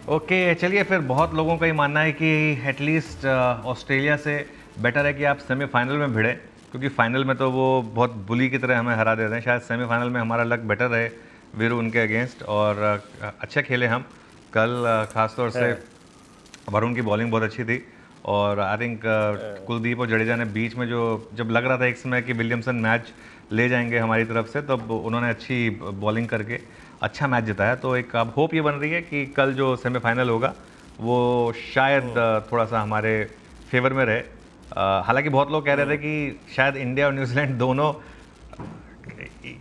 Okay चलिए, फिर बहुत लोगों का ये मानना है कि एटलीस्ट ऑस्ट्रेलिया से बेटर है कि आप सेमीफाइनल में भिड़े, क्योंकि फाइनल में तो वो बहुत बुली की तरह हमें हरा देते हैं। शायद सेमीफाइनल में हमारा लक बेटर रहे वीरू उनके अगेंस्ट, और अच्छे खेले हम कल। ख़ासतौर से वरुण की बॉलिंग बहुत अच्छी थी, और आई थिंक कुलदीप और जडेजा ने बीच में जब लग रहा था एक समय कि विलियमसन मैच ले जाएंगे हमारी तरफ से, तब उन्होंने अच्छी बॉलिंग करके अच्छा मैच जिताया। तो एक अब होप ये बन रही है कि कल जो सेमीफाइनल होगा वो शायद थोड़ा सा हमारे फेवर में रहे। हालांकि बहुत लोग कह रहे थे कि शायद इंडिया और न्यूजीलैंड दोनों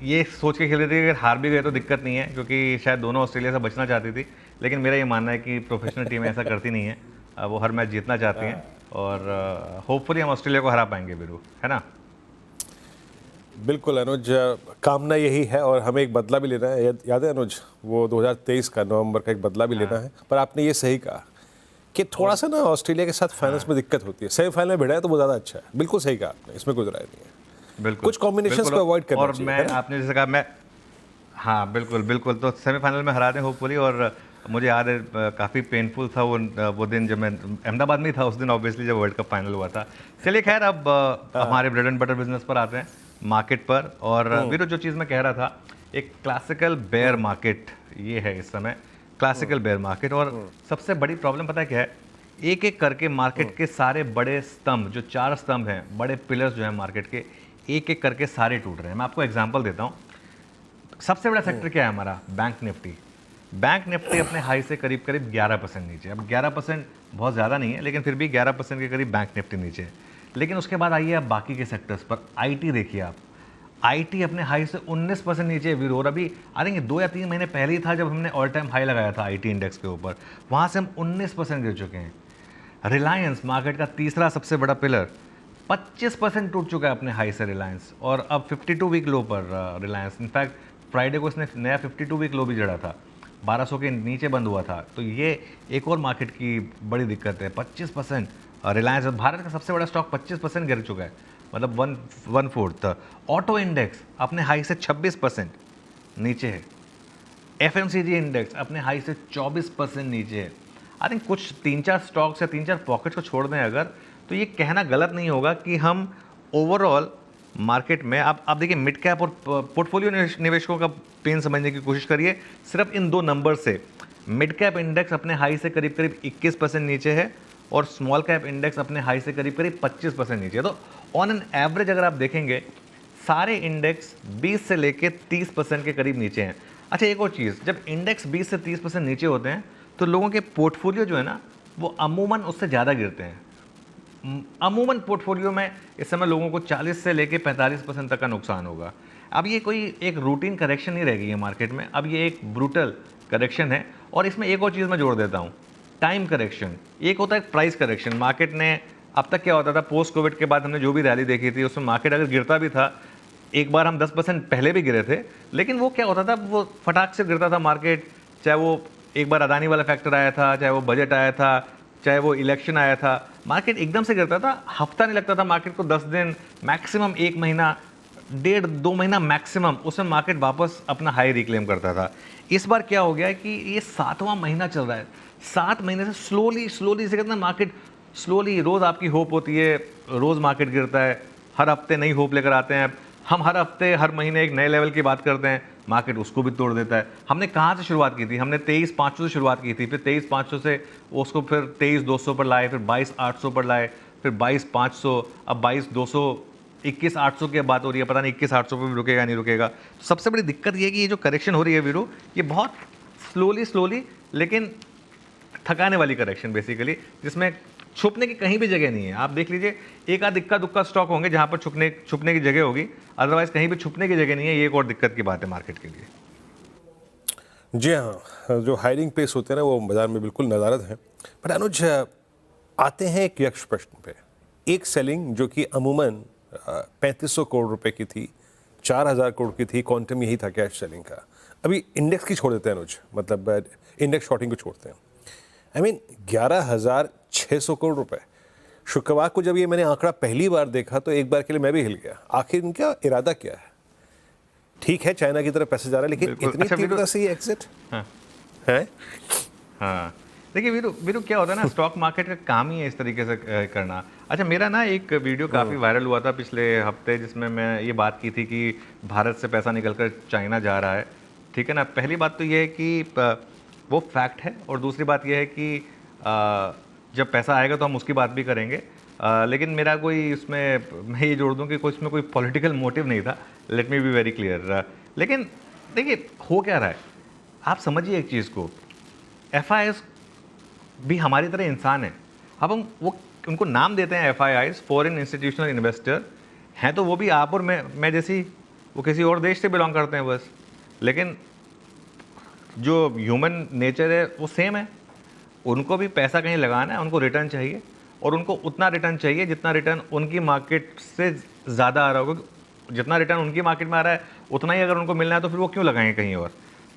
ये सोच के खेल रहे थे कि अगर हार भी गए तो दिक्कत नहीं है, क्योंकि शायद दोनों ऑस्ट्रेलिया से बचना चाहती थी। लेकिन मेरा ये मानना है कि प्रोफेशनल टीम ऐसा करती नहीं है, वो हर मैच जीतना चाहती हैं, और होपफुली हम ऑस्ट्रेलिया को हरा पाएंगे वीरू, है ना। बिल्कुल अनुज, कामना यही है, और हमें एक बदला भी लेना है। याद है अनुज, वो 2023 का नवंबर का एक बदला भी लेना है। पर आपने ये सही कहा कि थोड़ा सा ना ऑस्ट्रेलिया के साथ फाइनल्स में दिक्कत होती है। सेमीफाइनल में भिड़ा है तो वो ज़्यादा अच्छा है। बिल्कुल सही कहा आपने, इसमें कोई राय नहीं है। बिल्कुल, कुछ कॉम्बिनेशंस को अवॉइड करना और चाहिए, मैं आपने जैसे कहा, मैं हाँ बिल्कुल बिल्कुल, तो सेमीफाइनल में हरा दें होपफुली। और मुझे याद है काफ़ी पेनफुल था वो दिन जब मैं अहमदाबाद में ही था उस दिन, ऑब्वियसली जब वर्ल्ड कप फाइनल हुआ था। चलिए खैर, अब हमारे ब्रेड एंड बटर बिजनेस पर आते हैं, मार्केट पर। और वीरू, जो चीज़ मैं कह रहा था, एक क्लासिकल बेयर मार्केट ये है इस समय, क्लासिकल बेयर मार्केट। और सबसे बड़ी प्रॉब्लम पता है क्या है? एक एक करके मार्केट के सारे बड़े स्तंभ, जो 4 स्तंभ हैं, बड़े पिलर्स जो हैं मार्केट के, एक एक करके सारे टूट रहे हैं। मैं आपको एग्जांपल देता हूँ। सबसे बड़ा सेक्टर क्या है हमारा? Bank Nifty. बैंक निफ्टी अपने हाई से करीब करीब 11% नीचे। अब 11% बहुत ज़्यादा नहीं है, लेकिन फिर भी 11% के करीब बैंक निफ्टी नीचे है। लेकिन उसके बाद आइए आप बाकी के सेक्टर्स पर। आईटी देखिए आप, आईटी अपने हाई से 19% नीचे है वीरू। और अभी आ रही 2 या 3 महीने पहले ही था जब हमने ऑल टाइम हाई लगाया था आईटी इंडेक्स के ऊपर, वहाँ से हम 19% गिर चुके हैं। रिलायंस, मार्केट का तीसरा सबसे बड़ा पिलर, 25% टूट चुका है अपने हाई से रिलायंस, और अब 52 वीक लो पर रिलायंस। इनफैक्ट फ्राइडे को इसने नया 52 वीक लो भी जड़ा था, 1200 के नीचे बंद हुआ था। तो ये एक और मार्केट की बड़ी दिक्कत है। 25% रिलायंस, भारत का सबसे बड़ा स्टॉक 25% गिर चुका है, मतलब वन फोर्थ। ऑटो इंडेक्स अपने हाई से 26% नीचे है। एफएमसीजी इंडेक्स अपने हाई से 24% नीचे है। आई थिंक कुछ 3-4 स्टॉक्स या 3-4 पॉकेट्स को छोड़ दें अगर, तो ये कहना गलत नहीं होगा कि हम ओवरऑल मार्केट में, आप देखिए मिड कैप और पोर्टफोलियो निवेशकों का पेन समझने की कोशिश करिए सिर्फ इन 2 नंबर से। मिड कैप इंडेक्स अपने हाई से करीब करीब 21% नीचे है, और स्मॉल कैप इंडेक्स अपने हाई से करीब करीब 25% नीचे है। तो ऑन एन एवरेज अगर आप देखेंगे, सारे इंडेक्स 20 से लेके 30% के करीब नीचे हैं। अच्छा, एक और चीज़, जब इंडेक्स 20 से 30% नीचे होते हैं तो लोगों के पोर्टफोलियो जो है ना, वो अमूमन उससे ज़्यादा गिरते हैं। अमूमन पोर्टफोलियो में इस समय लोगों को 40 से लेके 45% तक का नुकसान होगा। अब ये कोई एक रूटीन करेक्शन नहीं रह गई है मार्केट में, अब ये एक ब्रूटल करेक्शन है। और इसमें एक और चीज़ मैं जोड़ देता हूँ, टाइम करेक्शन। एक होता है प्राइस करेक्शन। मार्केट ने अब तक क्या होता था, पोस्ट कोविड के बाद हमने जो भी रैली देखी थी उसमें मार्केट अगर गिरता भी था, एक बार हम 10% पहले भी गिरे थे, लेकिन वो क्या होता था, वो फटाक से गिरता था मार्केट। चाहे वो एक बार अदानी वाला फैक्टर आया था, चाहे वो बजट आया था, चाहे वो इलेक्शन आया था, मार्केट एकदम से गिरता था। हफ्ता नहीं लगता था मार्केट को, 10 दिन मैक्सिमम, 1 महीना, 1.5-2 महीना मैक्सिमम, उसमें मार्केट वापस अपना हाई रिक्लेम करता था। इस बार क्या हो गया है कि ये 7वां महीना चल रहा है, 7 महीने से स्लोली से कहते हैं मार्केट स्लोली, रोज़ आपकी होप होती है, रोज़ मार्केट गिरता है, हर हफ्ते नई होप लेकर आते हैं हम, हर हफ्ते हर महीने एक नए लेवल की बात करते हैं, मार्केट उसको भी तोड़ देता है। हमने कहाँ से शुरुआत की थी? हमने 23,500 से शुरुआत की थी, फिर 23,500 से उसको फिर 23,200 पर लाए, फिर 22,800 पर लाए, फिर 22,500, अब 22,200, 21,800 की बात हो रही है। पता नहीं 21,800 पर भी रुकेगा नहीं रुकेगा। तो सबसे बड़ी दिक्कत ये है कि ये जो करेक्शन हो रही है वीरू, ये बहुत स्लोली लेकिन थकाने वाली करेक्शन बेसिकली, जिसमें छुपने की कहीं भी जगह नहीं है। आप देख लीजिए, एक आध इक्का दुक्का स्टॉक होंगे जहां पर छुपने की जगह होगी, अदरवाइज कहीं भी छुपने की जगह नहीं है। ये एक और दिक्कत की बात है मार्केट के लिए। जी हाँ, जो हायरिंग पेस होते हैं ना, वो बाजार में बिल्कुल नज़ारत है। पर अनुज, आते हैं एक यक्ष प्रश्न पे। एक सेलिंग जो कि अमूमन 3500 करोड़ रुपए की थी, 4,000 करोड़ की थी, क्वांटम यही था कैश सेलिंग का। अभी इंडेक्स की छोड़ देते हैं अनुज, मतलब इंडेक्स शॉर्टिंग को छोड़ते हैं। आई मीन 11,600 करोड़ रुपए। शुक्रवार को जब ये मैंने आंकड़ा पहली बार देखा तो एक बार के लिए मैं भी हिल गया। आखिर इनका इरादा क्या है? ठीक है, चाइना की तरफ पैसे जा रहा है, लेकिन इतनी तीव्रता से ये एग्जिट हाँ है? हाँ, देखिए वीरू वीरू क्या होता है ना, स्टॉक मार्केट का काम ही है इस तरीके से करना। अच्छा, मेरा ना एक वीडियो काफ़ी वायरल हुआ था पिछले हफ्ते, जिसमें मैं ये बात की थी कि भारत से पैसा निकलकर चाइना जा रहा है। ठीक है ना, पहली बात तो ये है कि वो फैक्ट है, और दूसरी बात ये है कि जब पैसा आएगा तो हम उसकी बात भी करेंगे। लेकिन मेरा कोई उसमें मैं ये जोड़ दूं कि कुछ में कोई पॉलिटिकल मोटिव नहीं था, let me be very clear. लेकिन देखिए हो क्या रहा है, आप समझिए एक चीज़ को, एफ भी हमारी तरह इंसान है। अब हम वो उनको नाम देते हैं FIIs, फॉरेन इंस्टीट्यूशनल इन्वेस्टर, हैं तो वो भी आप और मैं जैसी, वो किसी और देश से बिलोंग करते हैं बस। लेकिन जो ह्यूमन नेचर है वो सेम है, उनको भी पैसा कहीं लगाना है, उनको रिटर्न चाहिए, और उनको उतना रिटर्न चाहिए जितना रिटर्न उनकी मार्केट से ज़्यादा आ रहा होगा। जितना रिटर्न उनकी मार्केट में आ रहा है उतना ही अगर उनको मिलना है तो फिर वो क्यों लगाएंगे कहीं और।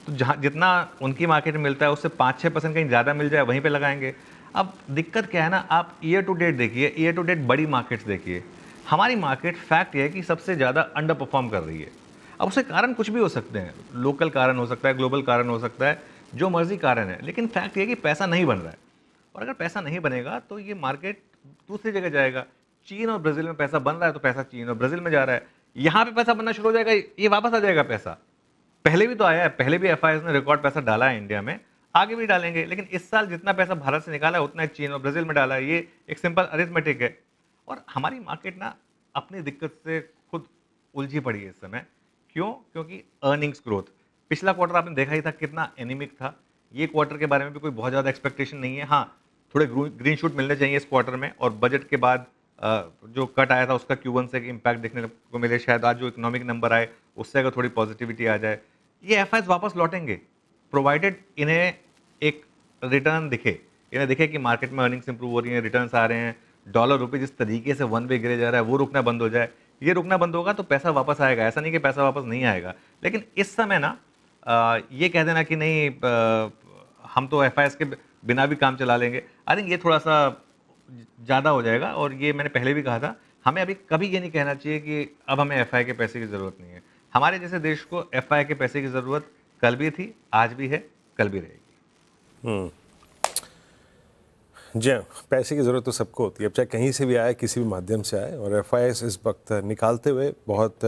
तो जहाँ जितना उनकी मार्केट में मिलता है उससे 5-6% कहीं ज़्यादा मिल जाए वहीं पे लगाएंगे। अब दिक्कत क्या है ना, आप ईयर टू डेट देखिए, ईयर टू डेट बड़ी मार्केट्स देखिए, हमारी मार्केट फैक्ट ये है कि सबसे ज़्यादा अंडर परफॉर्म कर रही है। अब उसके कारण कुछ भी हो सकते हैं, लोकल कारण हो सकता है, ग्लोबल कारण हो सकता है, जो मर्जी कारण है, लेकिन फैक्ट ये है कि पैसा नहीं बन रहा है। और अगर पैसा नहीं बनेगा तो ये मार्केट दूसरी जगह जाएगा। चीन और ब्राज़ील में पैसा बन रहा है तो पैसा चीन और ब्राज़ील में जा रहा है, यहाँ पे पैसा बनना शुरू हो जाएगा, ये वापस आ जाएगा पैसा। पहले भी तो आया है, पहले भी FIIs ने रिकॉर्ड पैसा डाला है इंडिया में, आगे भी डालेंगे। लेकिन इस साल जितना पैसा भारत से निकाला है उतना चीन और ब्राज़ील में डाला है, ये एक सिंपल अरिथमेटिक है। और हमारी मार्केट ना अपनी दिक्कत से खुद उलझी पड़ी है इस समय। क्यों? क्योंकि अर्निंग्स ग्रोथ, पिछला क्वार्टर आपने देखा ही था कितना एनीमिक था। ये क्वार्टर के बारे में भी कोई बहुत ज़्यादा एक्सपेक्टेशन नहीं है। हाँ, थोड़े ग्रीन शूट मिलने चाहिए इस क्वार्टर में, और बजट के बाद जो कट आया था उसका Q1 से इम्पैक्ट देखने को मिले। शायद आज जो इकोनॉमिक नंबर आए उससे अगर थोड़ी पॉजिटिविटी आ जाए, ये FIs वापस लौटेंगे, प्रोवाइडेड इन्हें एक रिटर्न दिखे, इन्हें दिखे कि मार्केट में अर्निंग्स इंप्रूव हो रही हैं, रिटर्न्स आ रहे हैं, डॉलर रुपये जिस तरीके से वन वे गिरे जा रहा है वो रुकना बंद हो जाए। ये रुकना बंद होगा तो पैसा वापस आएगा, ऐसा नहीं कि पैसा वापस नहीं आएगा। लेकिन इस समय ना ये कह देना कि नहीं हम तो FIs के बिना भी काम चला लेंगे, आई थिंक ये थोड़ा सा ज़्यादा हो जाएगा। और ये मैंने पहले भी कहा था, हमें अभी कभी ये नहीं कहना चाहिए कि अब हमें FI के पैसे की ज़रूरत नहीं है। हमारे जैसे देश को FI के पैसे की ज़रूरत कल भी थी, आज भी है, कल भी रहेगी। जी हाँ, पैसे की ज़रूरत तो सबको होती है, अब चाहे कहीं से भी आए, किसी भी माध्यम से आए, और FIs इस वक्त निकालते हुए बहुत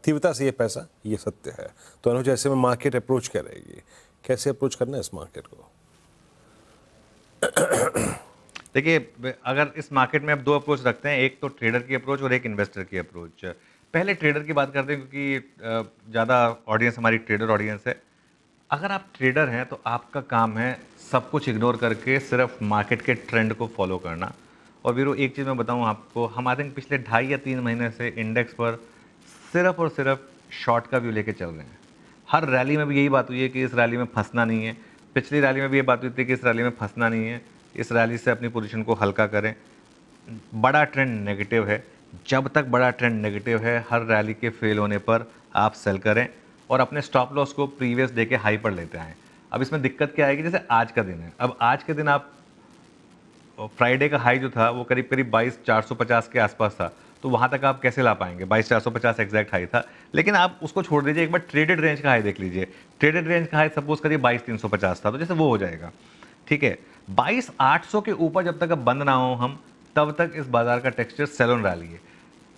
तीव्रता से ये पैसा, ये सत्य है। तो अनुज, ऐसे में मार्केट अप्रोच क्या रहेगी, कैसे अप्रोच करना है इस मार्केट को? देखिए, अगर इस मार्केट में आप दो अप्रोच रखते हैं, एक तो ट्रेडर की अप्रोच और एक इन्वेस्टर की अप्रोच। पहले ट्रेडर की बात करते हैं क्योंकि ज़्यादा ऑडियंस हमारी ट्रेडर ऑडियंस है। अगर आप ट्रेडर हैं तो आपका काम है सब कुछ इग्नोर करके सिर्फ मार्केट के ट्रेंड को फॉलो करना। और वीरो एक चीज़ मैं बताऊं आपको, हम आई थिंक पिछले 2.5 या 3 महीने से इंडेक्स पर सिर्फ और सिर्फ शॉर्ट का व्यू लेके चल रहे हैं। हर रैली में भी यही बात हुई है कि इस रैली में फंसना नहीं है, पिछली रैली में भी ये बात हुई थी कि इस रैली में फंसना नहीं है, इस रैली से अपनी पोजीशन को हल्का करें। बड़ा ट्रेंड नेगेटिव है, जब तक बड़ा ट्रेंड नेगेटिव है हर रैली के फेल होने पर आप सेल करें और अपने स्टॉप लॉस को प्रीवियस डे के हाई पर लेते आएँ। अब इसमें दिक्कत क्या आएगी, जैसे आज का दिन है, अब आज के दिन आप फ्राइडे का हाई जो था वो करीब करीब 22,450 के आसपास था, तो वहाँ तक आप कैसे ला पाएंगे? 22,450 एग्जैक्ट हाई था। लेकिन आप उसको छोड़ दीजिए, एक बार ट्रेडेड रेंज का हाई देख लीजिए। ट्रेडेड रेंज का हाई सपोज करिए 22,350 था, तो जैसे वो हो जाएगा, ठीक है। 22,800 के ऊपर जब तक अब बंद ना हो हम, तब तक इस बाजार का टेक्सचर सेल ऑन रैली है।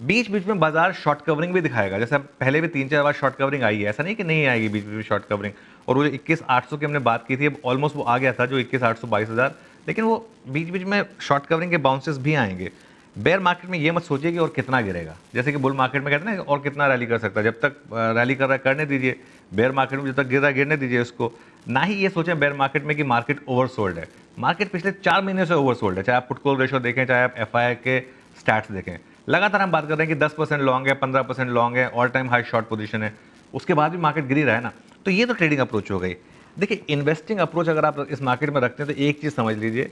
बीच बीच में बाजार शॉर्ट कवरिंग भी दिखाएगा, जैसे अब पहले भी 3-4 बार शॉर्ट कवरिंग आई है, ऐसा नहीं कि नहीं आएगी बीच बीच में शॉर्ट कवरिंग। और वो जो 21,800 की हमने बात की थी, अब ऑलमोस्ट वो आ गया था जो 21,800 22,000, लेकिन वो बीच बीच में शॉर्ट कवरिंग के बाउंसेस भी आएंगे। बेयर मार्केट में ये मत सोचिए कि और कितना गिरेगा, जैसे कि बुल मार्केट में कहते हैं ना और कितना रैली कर सकता है, जब तक रैली कर रहा है करने दीजिए। बेयर मार्केट में जब तक गिर रहा है गिरने दीजिए उसको। ना ही ये सोचें बेयर मार्केट में कि मार्केट ओवरसोल्ड है। मार्केट पिछले 4 महीने से ओवरसोल्ड है, चाहे आप पुट कॉल रेशो देखें, चाहे आप FI के स्टैट्स देखें। लगातार हम बात कर रहे हैं कि 10% लॉन्ग है, 15% लॉन्ग है, all time high short position है, उसके बाद भी मार्केट गिरी रहा है ना। तो ये तो ट्रेडिंग अप्रोच हो गई। देखिए, इन्वेस्टिंग अप्रोच अगर आप इस मार्केट में रखते हैं तो एक चीज़ समझ लीजिए,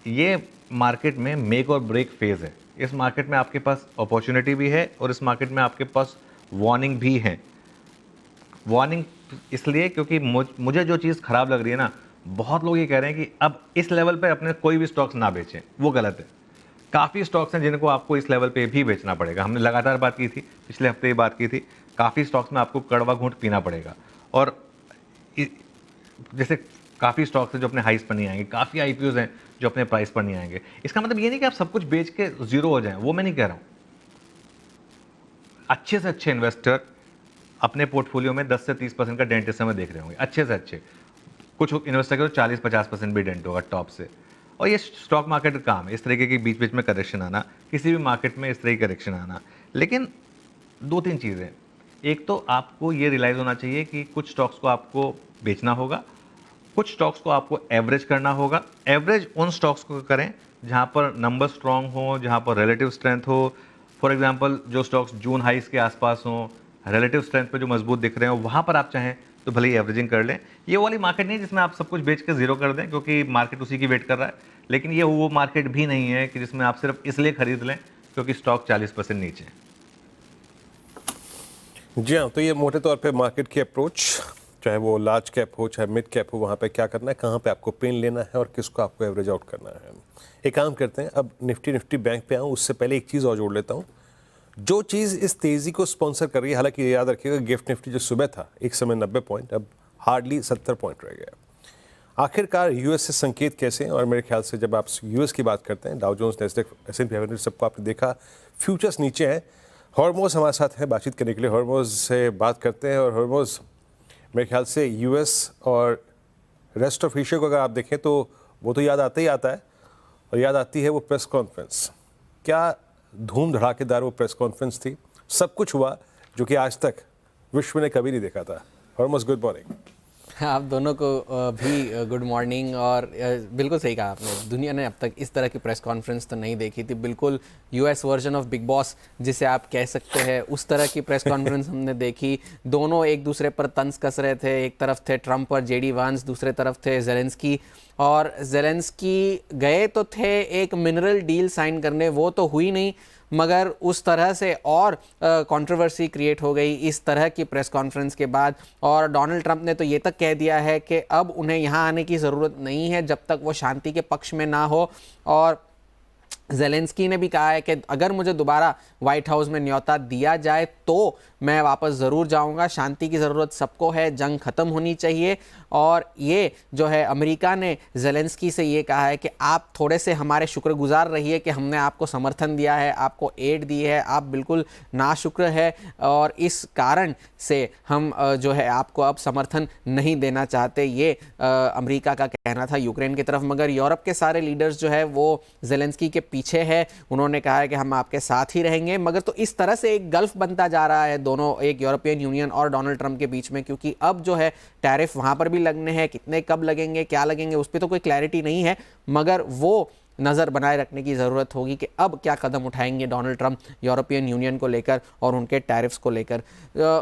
ये मार्केट में मेक और ब्रेक फेज़ है। इस मार्केट में आपके पास अपॉर्चुनिटी भी है और इस मार्केट में आपके पास वार्निंग भी है। वार्निंग इसलिए क्योंकि मुझे जो चीज़ ख़राब लग रही है ना, बहुत लोग ये कह रहे हैं कि अब इस लेवल पे अपने कोई भी स्टॉक्स ना बेचें, वो गलत है। काफ़ी स्टॉक्स हैं जिनको आपको इस लेवल पे भी बेचना पड़ेगा। हमने लगातार बात की थी, पिछले हफ्ते ही बात की थी, काफ़ी स्टॉक्स में आपको कड़वा घूंट पीना पड़ेगा। और जैसे काफ़ी स्टॉक्स हैं जो अपने हाइस पर नहीं आएंगे, काफ़ी IPOs हैं जो अपने प्राइस पर नहीं आएंगे। इसका मतलब ये नहीं कि आप सब कुछ बेच के जीरो हो जाएं, वो मैं नहीं कह रहा हूँ। अच्छे से अच्छे इन्वेस्टर अपने पोर्टफोलियो में 10 से 30% का डेंट इस समय देख रहे होंगे, अच्छे से अच्छे। कुछ इन्वेस्टर के तो 40-50% भी डेंट होगा टॉप से। और ये स्टॉक मार्केट का काम है, इस तरीके की बीच बीच में करेक्शन आना, किसी भी मार्केट में इस तरह की करेक्शन आना। लेकिन 2-3 चीज़ें, एक तो आपको ये रियलाइज़ होना चाहिए कि कुछ स्टॉक्स को आपको बेचना होगा, कुछ स्टॉक्स को आपको एवरेज करना होगा। एवरेज उन स्टॉक्स को करें जहाँ पर नंबर स्ट्रांग हो, जहाँ पर रिलेटिव स्ट्रेंथ हो। फॉर एग्जांपल जो स्टॉक्स जून हाइस के आसपास हों, रिलेटिव स्ट्रेंथ पे जो मजबूत दिख रहे हो, वहाँ पर आप चाहें तो भले ही एवरेजिंग कर लें। ये वाली मार्केट नहीं है जिसमें आप सब कुछ बेच के जीरो कर दें, क्योंकि मार्केट उसी की वेट कर रहा है। लेकिन ये वो मार्केट भी नहीं है कि जिसमें आप सिर्फ इसलिए खरीद लें क्योंकि स्टॉक 40% नीचे है। जी हाँ, तो ये मोटे तौर पे मार्केट की अप्रोच, चाहे वो लार्ज कैप हो चाहे मिड कैप हो, वहाँ पे क्या करना है, कहाँ पे आपको पेन लेना है और किसको आपको एवरेज आउट करना है। एक काम करते हैं, अब निफ्टी बैंक पे आऊँ उससे पहले एक चीज़ और जोड़ लेता हूँ। जो चीज़ इस तेज़ी को स्पॉन्सर कर रही है, हालांकि ये याद रखिएगा गिफ्ट निफ्टी जो सुबह था एक समय 90 पॉइंट, अब हार्डली 70 पॉइंट रह गया। आखिरकार यूएस से संकेत कैसे हैं? और मेरे ख्याल से जब आप यूएस की बात करते हैं, डाउ जोन्स, नैस्डैक, S&P 500 सबको आपने देखा फ्यूचर्स नीचे हैं। हॉर्मोज हमारे साथ है बातचीत करने के लिए, हॉर्मोज से बात करते हैं। और हॉर्मोज मेरे ख्याल से यूएस और रेस्ट ऑफ एशिया को अगर आप देखें तो वो तो याद आता ही आता है, और याद आती है वो प्रेस कॉन्फ्रेंस। क्या धूम धड़ाकेदार वो प्रेस कॉन्फ्रेंस थी, सब कुछ हुआ जो कि आज तक विश्व ने कभी नहीं देखा था। Hormoz, good morning. आप दोनों को भी गुड मॉर्निंग। और बिल्कुल सही कहा आपने, दुनिया ने अब तक इस तरह की प्रेस कॉन्फ्रेंस तो नहीं देखी थी। बिल्कुल US version of big boss जिसे आप कह सकते हैं, उस तरह की प्रेस कॉन्फ्रेंस हमने देखी। दोनों एक दूसरे पर तंज कस रहे थे, एक तरफ थे ट्रंप और JD वांस, दूसरे तरफ थे ज़ेलेंस्की। और ज़ेलेंस्की गए तो थे एक मिनरल डील साइन करने, वो तो हुई नहीं, मगर उस तरह से और कंट्रोवर्सी क्रिएट हो गई इस तरह की प्रेस कॉन्फ्रेंस के बाद। और डोनाल्ड ट्रंप ने तो ये तक कह दिया है कि अब उन्हें यहाँ आने की ज़रूरत नहीं है जब तक वो शांति के पक्ष में ना हो। और ज़ेलेंस्की ने भी कहा है कि अगर मुझे दोबारा व्हाइट हाउस में न्योता दिया जाए तो मैं वापस ज़रूर जाऊंगा। शांति की ज़रूरत सबको है, जंग ख़त्म होनी चाहिए। और ये जो है अमेरिका ने ज़ेलेंस्की से ये कहा है कि आप थोड़े से हमारे शुक्रगुजार रहिए कि हमने आपको समर्थन दिया है, आपको एड दी है, आप बिल्कुल नाशुक्र है और इस कारण से हम जो है आपको अब समर्थन नहीं देना चाहते। ये अमेरिका का कहना था यूक्रेन की तरफ। मगर यूरोप के सारे लीडर्स जो है वो ज़ेलेंस्की के पीछे है, उन्होंने कहा है कि हम आपके साथ ही रहेंगे। मगर तो इस तरह से एक गल्फ बनता जा रहा है दोनों, एक यूरोपियन यूनियन और डोनाल्ड ट्रंप के बीच में, क्योंकि अब जो है टैरिफ वहां पर भी लगने हैं, कितने कब लगेंगे क्या लगेंगे उस पर तो कोई क्लैरिटी नहीं है। मगर वो नज़र बनाए रखने की ज़रूरत होगी कि अब क्या कदम उठाएंगे डोनाल्ड ट्रंप यूरोपियन यूनियन को लेकर और उनके टैरिफ्स को लेकर।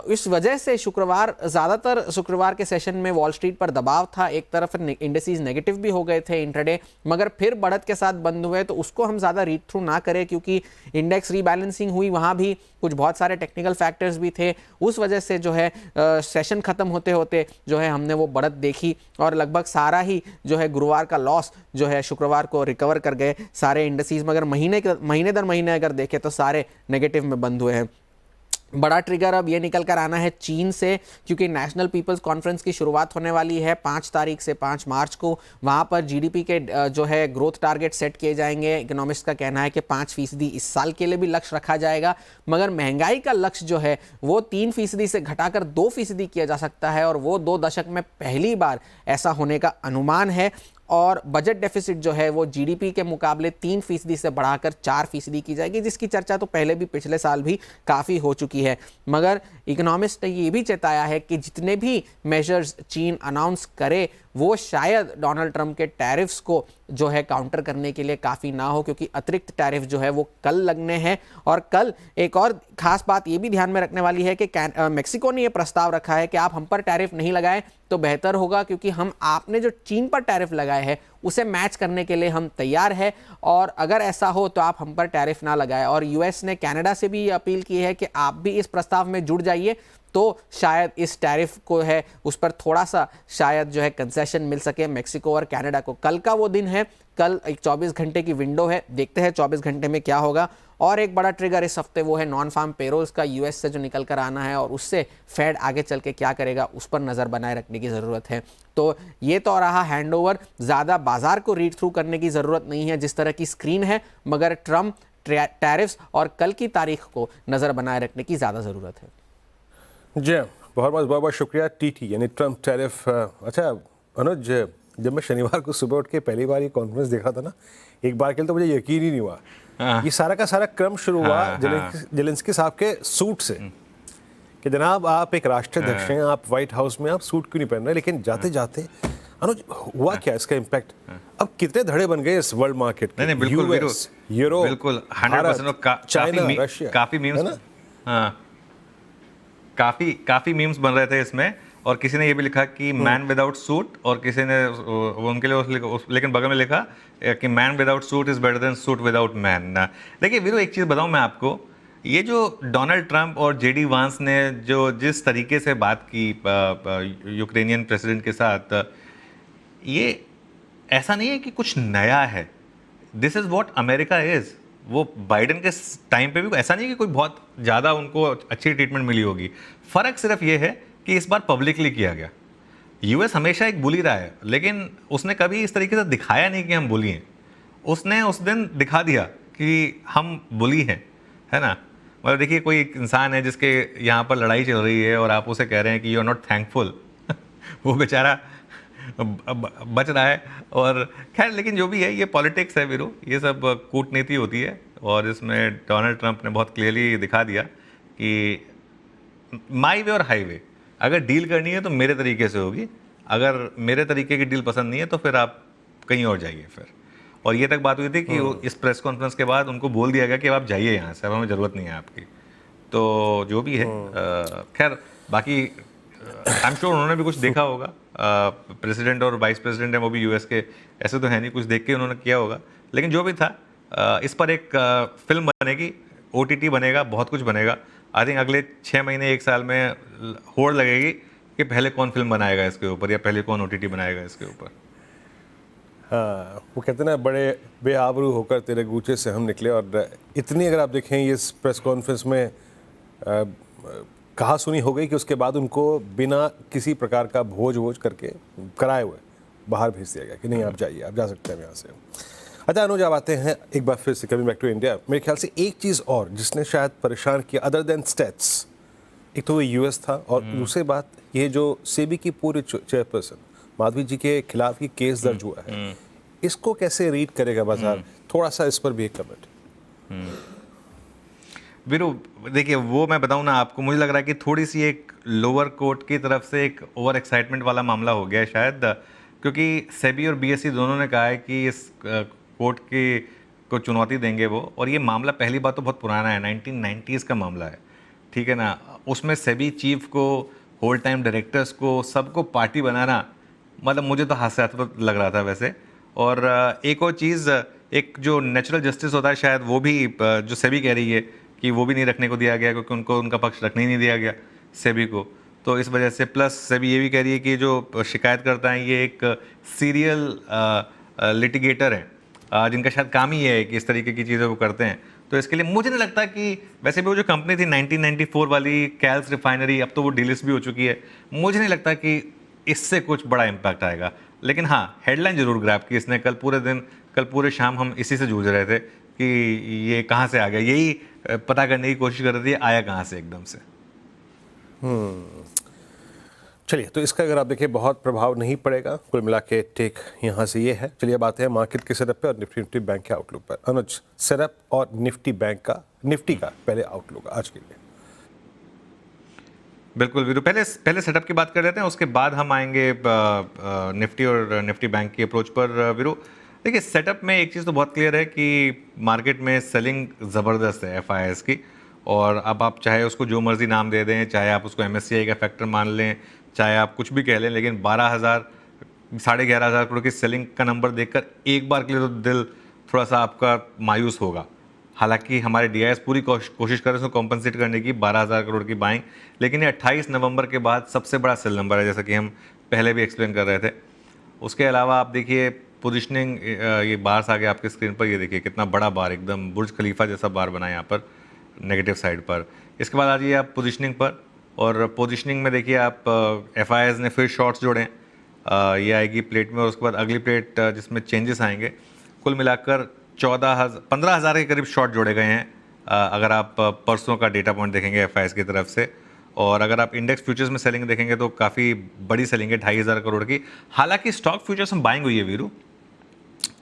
इस वजह से ज़्यादातर शुक्रवार के सेशन में वॉल स्ट्रीट पर दबाव था। एक तरफ इंडेक्सेस नेगेटिव भी हो गए थे इंट्राडे, मगर फिर बढ़त के साथ बंद हुए, तो उसको हम ज़्यादा रीड थ्रू ना करें क्योंकि इंडेक्स रीबैलेंसिंग हुई, वहाँ भी कुछ बहुत सारे टेक्निकल फैक्टर्स भी थे। उस वजह से जो है सेशन ख़त्म होते होते जो है हमने वो बढ़त देखी और लगभग सारा ही जो है गुरुवार का लॉस जो है शुक्रवार को रिकवर कर गए सारे इंडेक्सेस। मगर महीने दर महीने अगर देखें तो सारे नेगेटिव में बंद हुए हैं। बड़ा ट्रिगर अब ये निकल कर आना है चीन से, क्योंकि नेशनल पीपल्स कॉन्फ्रेंस की शुरुआत होने वाली है 5 तारीख से 5 मार्च को। वहाँ पर GDP के जो है ग्रोथ टारगेट सेट किए जाएंगे। इकोनॉमिस्ट का कहना है कि 5% इस साल के लिए भी लक्ष्य रखा जाएगा, मगर महंगाई का लक्ष्य जो है वो 3% से घटाकर 2% किया जा सकता है और वो 2 दशक में पहली बार ऐसा होने का अनुमान है। और बजट डेफिसिट जो है वो GDP के मुकाबले 3% से बढ़ाकर 4% की जाएगी, जिसकी चर्चा तो पहले भी पिछले साल भी काफ़ी हो चुकी है। मगर इकोनॉमिस्ट ने ये भी चेताया है कि जितने भी मेजर्स चीन अनाउंस करे वो शायद डोनाल्ड ट्रंप के टैरिफ्स को जो है काउंटर करने के लिए काफ़ी ना हो, क्योंकि अतिरिक्त टैरिफ जो है वो कल लगने हैं। और कल एक और ख़ास बात ये भी ध्यान में रखने वाली है कि मेक्सिको ने ये प्रस्ताव रखा है कि आप हम पर टैरिफ नहीं लगाएं तो बेहतर होगा, क्योंकि हम आपने जो चीन पर टैरिफ लगाए हैं उसे मैच करने के लिए हम तैयार है, और अगर ऐसा हो तो आप हम पर टैरिफ ना लगाएं। और US ने कनाडा से भी ये अपील की है कि आप भी इस प्रस्ताव में जुड़ जाइए तो शायद इस टैरिफ को है उस पर थोड़ा सा शायद जो है कंसेशन मिल सके मेक्सिको और कनाडा को। कल का वो दिन है, कल एक 24 घंटे की विंडो है, देखते हैं 24 घंटे में क्या होगा। और एक बड़ा ट्रिगर इस हफ्ते वो है नॉन फार्म पेरोल्स का, यूएस से जो निकल कर आना है, और उससे फेड आगे चल के क्या करेगा उस पर नज़र बनाए रखने की ज़रूरत है। तो ये तो रहा हैंडओवर, ज़्यादा बाजार को रीड थ्रू करने की ज़रूरत नहीं है जिस तरह की स्क्रीन है, मगर ट्रम्प, टैरिफ्स और कल की तारीख को नज़र बनाए रखने की ज़्यादा ज़रूरत है। जी हाँ, बहुत बहुत शुक्रिया। टीटी यानी ट्रम्प टैरिफ। अच्छा अनुज, जब मैं शनिवार को सुबह उठ के पहली बार ये कॉन्फ्रेंस देखा था ना, एक बार के लिए तो मुझे यकीन ही नहीं हुआ। ये सारा का सारा क्रम शुरू हुआ जेलेंस्की साहब के सूट से कि जनाब आप एक राष्ट्राध्यक्ष हैं, आप व्हाइट हाउस में आप सूट क्यों नहीं पहन रहे। लेकिन जाते जाते अनुज हुआ क्या, इसका इम्पैक्ट अब कितने धड़े बन गए इस वर्ल्ड मार्केट के। नहीं बिल्कुल यूएस, यूरोप, बिल्कुल 100%। चाइना, रशिया, काफी मीम्स, हाँ काफी मीम्स बन रहे थे इसमें। और किसी ने ये भी लिखा कि मैन विदाउट सूट, और किसी ने उनके लिए लेकिन बगल में लिखा कि man without suit is better than suit without man. देखिए वीरू, एक चीज़ बताऊं मैं आपको, ये जो डोनाल्ड ट्रंप और जेडी वांस ने जो जिस तरीके से बात की यूक्रेनियन प्रेसिडेंट के साथ, ये ऐसा नहीं है कि कुछ नया है। This is what America is. वो बाइडेन के टाइम पे भी ऐसा नहीं है कि कोई बहुत ज़्यादा उनको अच्छी ट्रीटमेंट मिली होगी। फ़र्क सिर्फ ये है कि इस बार पब्लिकली किया गया। यूएस हमेशा एक बुली रहा है, लेकिन उसने कभी इस तरीके से दिखाया नहीं कि हम बुली हैं। उसने उस दिन दिखा दिया कि हम बुली हैं, है ना। मतलब देखिए, कोई इंसान है जिसके यहाँ पर लड़ाई चल रही है और आप उसे कह रहे हैं कि यू आर नॉट थैंकफुल वो बेचारा बच रहा है। और खैर, लेकिन जो भी है, ये पॉलिटिक्स है वीरू, ये सब कूटनीति होती है। और इसमें डोनाल्ड ट्रंप ने बहुत क्लियरली दिखा दिया कि माई वे और हाई वे, अगर डील करनी है तो मेरे तरीके से होगी, अगर मेरे तरीके की डील पसंद नहीं है तो फिर आप कहीं और जाइए फिर। और ये तक बात हुई थी कि इस प्रेस कॉन्फ्रेंस के बाद उनको बोल दिया गया कि अब आप जाइए यहाँ से, अब हमें ज़रूरत नहीं है आपकी। तो जो भी है, खैर बाकी आई एम श्योर उन्होंने भी कुछ देखा होगा। प्रेसिडेंट और वाइस प्रेसिडेंट है वो भी यूएस के, ऐसे तो है नहीं, कुछ देख के उन्होंने किया होगा। लेकिन जो भी था, इस पर एक फिल्म बनेगी, ओटीटी बनेगा, बहुत कुछ बनेगा। आई थिंक अगले 6 महीने 1 साल में होड़ लगेगी कि पहले कौन फिल्म बनाएगा इसके ऊपर, या पहले कौन ओटीटी बनाएगा इसके ऊपर। हाँ, वो कहते हैं ना, बड़े बेआबरू होकर तेरे गूचे से हम निकले। और इतनी अगर आप देखें इस प्रेस कॉन्फ्रेंस में कहा सुनी हो गई कि उसके बाद उनको बिना किसी प्रकार का भोज करके कराए हुए बाहर भेज दिया गया कि नहीं आप जाइए, आप जा सकते हैं यहाँ से। अच्छा अनुज, आप आते हैं एक बार फिर से कमिंग बैक टू इंडिया। मेरे ख्याल से एक चीज़ और जिसने शायद परेशान किया अदर देन स्टेट्स, एक तो वो यूएस था, और दूसरी बात ये जो सेबी की पूरी चेयरपर्सन माधवी जी के खिलाफ ये केस दर्ज हुआ है, इसको कैसे रीड करेगा बाजार? थोड़ा सा इस पर भी एक कमेंट। वीरू देखिए, वो मैं बताऊं ना आपको, मुझे लग रहा है कि थोड़ी सी एक लोअर कोर्ट की तरफ से एक ओवर एक्साइटमेंट वाला मामला हो गया है शायद, क्योंकि सेबी और बीएसई दोनों ने कहा है कि इस कोर्ट की को चुनौती देंगे वो। और ये मामला पहली बात तो बहुत पुराना है, 1990s का मामला है, ठीक है ना। उसमें सेबी चीफ को, होल टाइम डायरेक्टर्स को, सबको पार्टी बनाना, मतलब मुझे तो हास्यास्पद लग रहा था वैसे। और एक और चीज़, एक जो नेचुरल जस्टिस होता है शायद, वो भी जो सेबी कह रही है कि वो भी नहीं रखने को दिया गया, क्योंकि उनको उनका पक्ष रखने ही नहीं दिया गया सेबी को। तो इस वजह से, प्लस सेबी ये भी कह रही है कि जो शिकायत करता है ये एक सीरियल लिटिगेटर हैं, जिनका शायद काम ही है कि इस तरीके की चीज़ें वो करते हैं। तो इसके लिए मुझे नहीं लगता कि, वैसे भी वो जो कंपनी थी 1994 वाली कैल्स रिफाइनरी, अब तो वो डीलिस्ट भी हो चुकी है, मुझे नहीं लगता कि इससे कुछ बड़ा इम्पैक्ट आएगा। लेकिन हाँ, हेडलाइन जरूर ग्रैब की इसने। कल पूरे शाम हम इसी से जूझ रहे थे कि ये कहाँ से आ गया, यही पता करने की कोशिश कर रही थी आया कहाँ से एकदम से। चलिए, तो इसका अगर आप देखिए बहुत प्रभाव नहीं पड़ेगा, कुल मिला के टेक यहाँ से ये है। चलिए बात है मार्केट के सेटअप पे और निफ्टी बैंक के आउटलुक पर। अनुज, सेटअप और निफ्टी का पहले आउटलुक आज के लिए। बिल्कुल वीरू, पहले सेटअप की बात कर लेते हैं, उसके बाद हम आएंगे निफ्टी और निफ्टी बैंक की अप्रोच पर। वीरू देखिए, सेटअप में एक चीज़ तो बहुत क्लियर है कि मार्केट में सेलिंग ज़बरदस्त है FIIs की। और अब आप चाहे उसको जो मर्जी नाम दे दें, चाहे आप उसको MSCI का फैक्टर मान लें, चाहे आप कुछ भी कह लें, लेकिन 11,000 करोड़ की सेलिंग का नंबर देखकर एक बार के लिए तो दिल थोड़ा सा आपका मायूस होगा। हालांकि हमारे DIS पूरी कोशिश कर रहे हैं उसको कॉम्पनसेट करने की, 12,000 करोड़ की बाइंग, लेकिन ये 28 नवंबर के बाद सबसे बड़ा सेल नंबर है, जैसा कि हम पहले भी एक्सप्लेन कर रहे थे। उसके अलावा आप देखिए पोजिशनिंग, ये बार्स आ गया आपके स्क्रीन पर, ये देखिए कितना बड़ा बार, एकदम बुर्ज खलीफा जैसा बार बना है यहाँ पर नेगेटिव साइड पर। इसके बाद आ जाइए आप पोजिशनिंग पर, और पोजिशनिंग में देखिए आप FIs ने फिर शॉर्ट्स जोड़े हैं, ये आएगी प्लेट में, और उसके बाद अगली प्लेट जिसमें चेंजेस आएंगे। कुल मिलाकर 15,000 के करीब शॉर्ट जोड़े गए हैं अगर आप परसों का डेटा पॉइंट देखेंगे FIs की तरफ से। और अगर आप इंडेक्स फ्यूचर्स में सेलिंग देखेंगे तो काफ़ी बड़ी सेलिंग है, 2,500 करोड़ की। हालांकि स्टॉक फ्यूचर्स में बाइंग हुई है वीरू,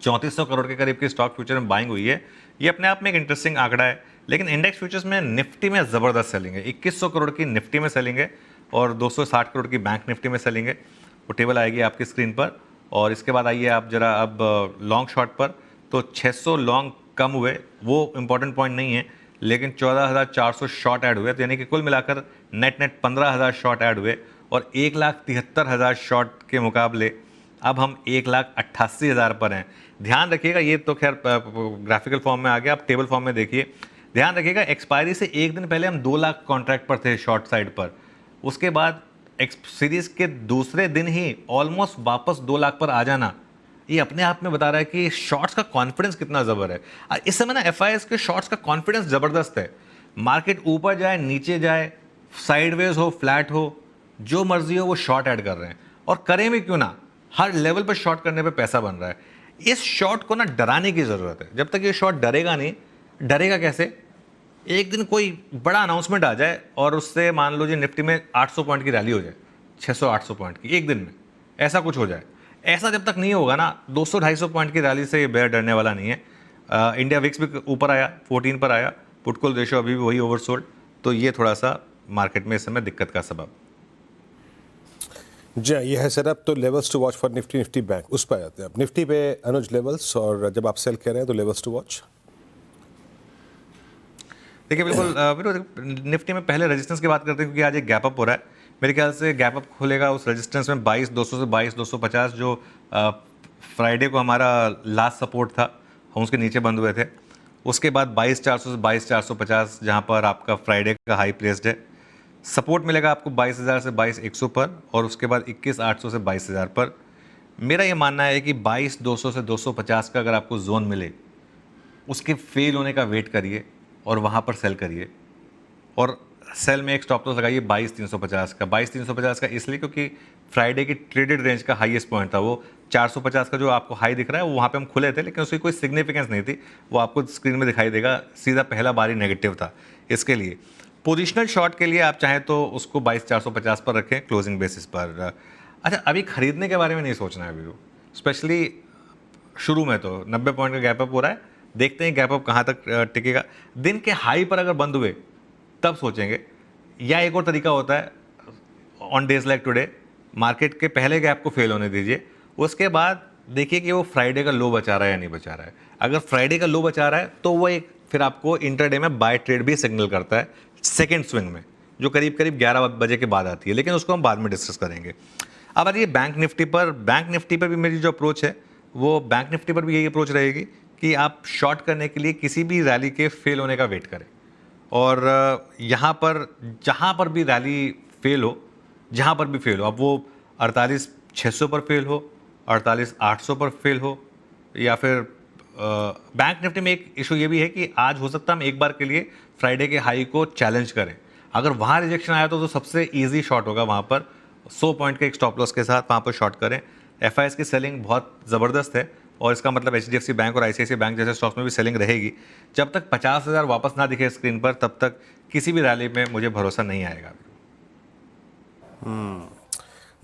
3400 करोड़ के करीब की स्टॉक फ्यूचर में बाइंग हुई है। ये अपने आप में एक इंटरेस्टिंग आंकड़ा है। लेकिन इंडेक्स फ्यूचर्स में निफ्टी में ज़बरदस्त सेलिंग है, 2100 करोड़ की निफ्टी में सेलिंग है और 260 करोड़ की बैंक निफ्टी में सेलिंग है। वो टेबल आएगी आपकी स्क्रीन पर। और इसके बाद आइए आप जरा अब लॉन्ग शॉर्ट पर, तो 600 लॉन्ग कम हुए, वो इंपॉर्टेंट पॉइंट नहीं है, लेकिन 14,400 शॉर्ट ऐड हुए, तो यानी कि कुल मिलाकर नेट 15,000 शॉर्ट ऐड हुए। और 1,73,000 शॉर्ट के मुकाबले अब हम 1,88,000 पर हैं। ध्यान रखिएगा, ये तो खैर ग्राफिकल फॉर्म में आ गया, आप टेबल फॉर्म में देखिए। ध्यान रखिएगा, एक्सपायरी से एक दिन पहले हम 2 लाख कॉन्ट्रैक्ट पर थे शॉर्ट साइड पर, उसके बाद सीरीज के दूसरे दिन ही ऑलमोस्ट वापस 2 लाख पर आ जाना, ये अपने आप में बता रहा है कि शॉर्ट्स का कॉन्फिडेंस कितना ज़बर है। इस समय ना FIs के शॉर्ट्स का कॉन्फिडेंस ज़बरदस्त है। मार्केट ऊपर जाए नीचे जाए, साइडवेज हो फ्लैट हो, जो मर्जी हो वो शॉर्ट ऐड कर रहे हैं, और करें भी क्यों ना, हर लेवल पर शॉर्ट करने पे पैसा बन रहा है। इस शॉर्ट को ना डराने की ज़रूरत है। जब तक ये शॉर्ट डरेगा नहीं, डरेगा कैसे? एक दिन कोई बड़ा अनाउंसमेंट आ जाए और उससे मान लो जी निफ्टी में 800 पॉइंट की रैली हो जाए, 600-800 पॉइंट की एक दिन में, ऐसा कुछ हो जाए। ऐसा जब तक नहीं होगा ना, 200-250 पॉइंट की रैली से ये बेयर डरने वाला नहीं है। इंडिया विक्स भी ऊपर आया, 14 पर आया, पुटकॉल रेशो अभी भी वही ओवरसोल्ड, तो ये थोड़ा सा मार्केट में इस समय दिक्कत का सबब। जी हाँ, ये है सेटअप। तो levels to watch for Nifty bank, उस पर आते हैं आप। निफ्टी पे अनुज लेवल्स, और जब आप सेल कह रहे हैं तो लेवल्स टू वॉच। देखिए बिल्कुल निफ्टी में पहले रेजिस्टेंस की बात करते हैं, क्योंकि आज एक गैप अप हो रहा है। मेरे ख्याल से गैप अप खुलेगा उस रेजिस्टेंस में 22,200 से 22,250, जो फ्राइडे को हमारा लास्ट सपोर्ट था, हम उसके नीचे बंद हुए थे। उसके बाद 22,400 से 22,450 जहाँ पर आपका फ्राइडे का हाई प्लेस्ड है। सपोर्ट मिलेगा आपको 22,000 से 22,100 पर, और उसके बाद 21,800 से 22,000 पर। मेरा ये मानना है कि 22,200 से 250 का अगर आपको जोन मिले, उसके फेल होने का वेट करिए और वहाँ पर सेल करिए। और सेल में एक स्टॉप लॉस लगाइए 22,350 का। 22,350 का इसलिए क्योंकि फ्राइडे की ट्रेडेड रेंज का हाईएस्ट पॉइंट था, वो 450 का जो आपको हाई दिख रहा है, वो वहाँ पे हम खुले थे, लेकिन उसकी कोई सिग्निफिकेंस नहीं थी। वो आपको स्क्रीन में दिखाई देगा, सीधा पहला बार ही नेगेटिव था। इसके लिए पोजिशनल शॉर्ट के लिए आप चाहें तो उसको 22,450 पर रखें क्लोजिंग बेसिस पर। अच्छा, अभी खरीदने के बारे में नहीं सोचना है अभी, स्पेशली शुरू में तो 90 पॉइंट का गैप अप हो रहा है, देखते हैं गैप अप कहाँ तक टिकेगा। दिन के हाई पर अगर बंद हुए तब सोचेंगे। या एक और तरीका होता है, on days like today market के पहले गैप को फेल होने दीजिए, उसके बाद देखिए कि वो फ्राइडे का लो बचा रहा है या नहीं बचा रहा है। अगर फ्राइडे का लो बचा रहा है तो वो एक फिर आपको इंटरडे में बाय ट्रेड भी सिग्नल करता है सेकेंड स्विंग में, जो करीब 11 बजे के बाद आती है, लेकिन उसको हम बाद में डिस्कस करेंगे। अब आइए बैंक निफ्टी पर। बैंक निफ्टी पर भी मेरी जो अप्रोच है, वो बैंक निफ्टी पर भी यही अप्रोच रहेगी कि आप शॉर्ट करने के लिए किसी भी रैली के फेल होने का वेट करें। और यहाँ पर जहाँ पर भी रैली फेल हो, जहाँ पर भी फेल हो, अब वो 48,600 पर फेल हो, 48,800 पर फेल हो, या फिर बैंक निफ्टी में एक इशू ये भी है कि आज हो सकता है हम एक बार के लिए फ्राइडे के हाई को चैलेंज करें। अगर वहाँ रिजेक्शन आया तो सबसे इजी शॉट होगा वहाँ पर 100 पॉइंट के एक स्टॉप लॉस के साथ वहाँ पर शॉर्ट करें। FIs की सेलिंग बहुत ज़बरदस्त है, और इसका मतलब HDFC बैंक और ICICI बैंक जैसे स्टॉक्स में भी सेलिंग रहेगी। जब तक 50,000 वापस ना दिखे स्क्रीन पर, तब तक किसी भी रैली में मुझे भरोसा नहीं आएगा।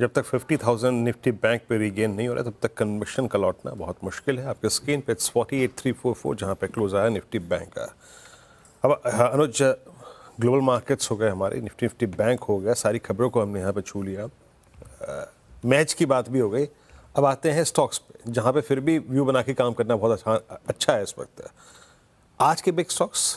जब तक 50,000 निफ्टी बैंक पे रीगेन नहीं हो रहा, तब तक कन्विक्शन का लौटना बहुत मुश्किल है। आपके स्क्रीन पे 48,344 जहाँ पे क्लोज आया निफ्टी बैंक का। अब अनुज, ग्लोबल मार्केट्स हो गए हमारे, निफ्टी बैंक हो गया, सारी खबरों को हमने यहाँ पे छू लिया, मैच की बात भी हो गई। अब आते हैं स्टॉक्स पे, जहाँ पे फिर भी व्यू बना के काम करना बहुत अच्छा है इस वक्त। आज के बिग स्टॉक्स